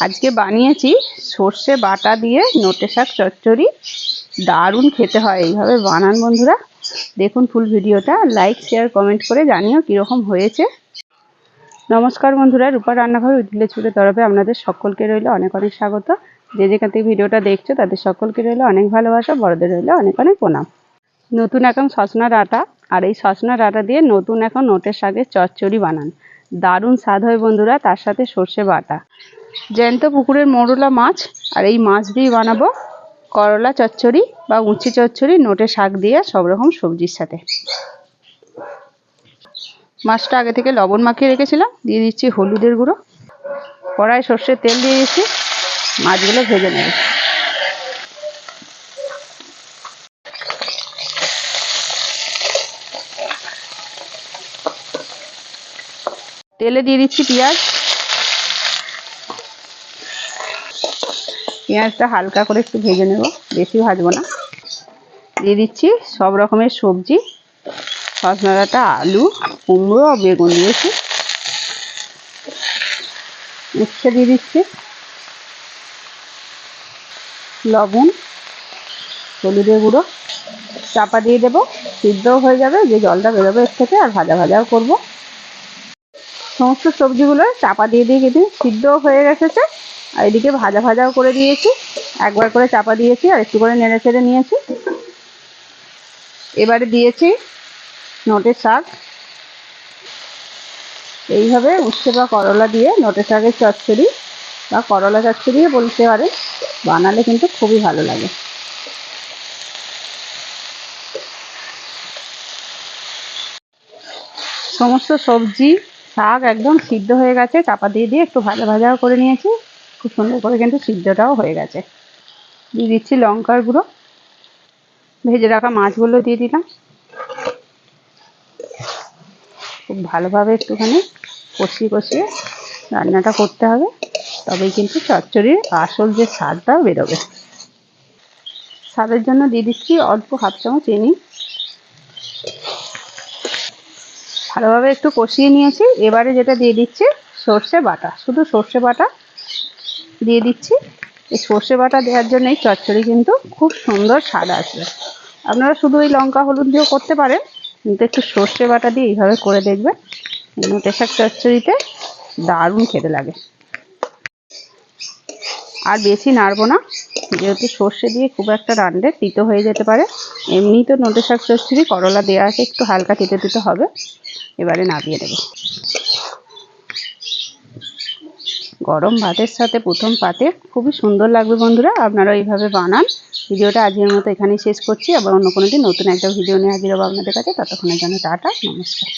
আজকে বানিয়েছি সর্ষে বাটা দিয়ে নোটে শাক চচ্চড়ি। দারুণ খেতে হয়, এইভাবে বানান বন্ধুরা। দেখুন ফুল ভিডিওটা, লাইক শেয়ার কমেন্ট করে জানিও কীরকম হয়েছে। নমস্কার বন্ধুরা, রূপা রান্নাঘর উইথ ভিলেজ ফুডের তরফে আপনাদের সকলকে রইল অনেক অনেক স্বাগত। যে যেখান থেকে ভিডিওটা দেখছো তাদের সকলকে রইল অনেক ভালোবাসা, বড়দের রইল অনেক অনেক প্রণাম। নতুন এখন সজনা ডাঁটা, আর এই সজনা ডাঁটা দিয়ে নতুন এখন নোটের শাকের চচ্চড়ি বানান। দারুণ স্বাদ হয় বন্ধুরা, তার সাথে সর্ষে বাটা। জ্যান্ত পুকুরের মৌরলা মাছ, আর এই মাছ দিয়ে বানাবো করলা চচ্চড়ি বা উঁচি চচ্চড়ি নোটে শাক দিয়ে সব রকম সবজির সাথে। মাছটা আগে থেকে লবণ মাখিয়ে রেখেছিলাম, দিয়ে দিচ্ছি হলুদের গুঁড়ো। কড়াই সর্ষের তেল দিয়ে দিচ্ছি, মাছগুলো ভেজে নেব। তেলে দিয়ে দিচ্ছি পেঁয়াজ। পেঁয়াজটা হালকা করে একটু ভেজে নেব, বেশি ভাজবো না। দিয়ে দিচ্ছি সব রকমের সবজি, সজনা ডাঁটা, আলু, কুমড়ো আর বেগুন দিয়েছি। উচ্ছে দিয়ে দিচ্ছি, লবণ, হলুদের গুঁড়ো। চাপা দিয়ে দেবো, সিদ্ধও হয়ে যাবে, যে জলটা বেরোবে এর থেকে, আর ভাজা ভাজাও করবো। সমস্ত সবজিগুলো চাপা দিয়ে কিন্তু সিদ্ধও হয়ে গেছে, আর এদিকে ভাজা ভাজাও করে দিয়েছি। একবার করে চাপা দিয়েছি আর একটু করে নেড়ে চেড়ে নিয়েছি। এবারে দিয়েছি নোটের শাক। এইভাবে উচ্ছে বা করলা দিয়ে নোটের শাকের চচ্চড়ি বা করলা চচ্চড়িও বলতে পারে, বানালে কিন্তু খুবই ভালো লাগে। সমস্ত সবজি শাক একদম সিদ্ধ হয়ে গেছে, চাপা দিয়ে দিয়ে একটু ভাজা ভাজাও করে নিয়েছি। খুব সুন্দর করে কিন্তু সিদ্ধটাও হয়ে গেছে। দিয়ে দিচ্ছি লঙ্কার গুঁড়ো। ভেজে রাখা মাছগুলো দিয়ে দিলাম। খুব ভালোভাবে একটুখানি কষিয়ে কষিয়ে রান্নাটা করতে হবে, তবেই কিন্তু চচ্চড়ির আসল যে স্বাদটা বেরোবে। স্বাদের জন্য দিয়ে দিচ্ছি অল্প হাফ চামচ চিনি। ভালোভাবে একটু কষিয়ে নিয়েছি। এবারে যেটা দিয়ে দিচ্ছি সর্ষে বাটা, শুধু সর্ষে বাটা দিয়ে দিচ্ছি। এই সর্ষে বাটা দেওয়ার জন্য এই চচ্চড়ি কিন্তু খুব সুন্দর স্বাদ আসবে। আপনারা শুধু এই লঙ্কা হলুদ দিয়েও করতে পারেন, কিন্তু একটু সর্ষে বাটা দিয়ে এইভাবে করে দেখবেন, নোটে শাক চচ্চড়িতে দারুণ খেতে লাগে। আর বেশি নাড়বো না, যেহেতু সর্ষে দিয়ে খুব একটা রান্নাতে তিতো হয়ে যেতে পারে। এমনি তো নোটে শাক চচ্চড়ি করলা দেওয়া আছে, একটু হালকা তিতো তিতো হবে। এবারে নামিয়ে দেবো। গরম ভাতের সাথে প্রথম পাতে খুবই সুন্দর লাগবে বন্ধুরা, আপনারা এইভাবে বানান। ভিডিওটা আজকের মতো এখানেই শেষ করছি, আবার অন্য কোনো দিন নতুন একটা ভিডিও নিয়ে হাজির হবো আপনাদের কাছে। ততক্ষণের জন্য টাটা, নমস্কার।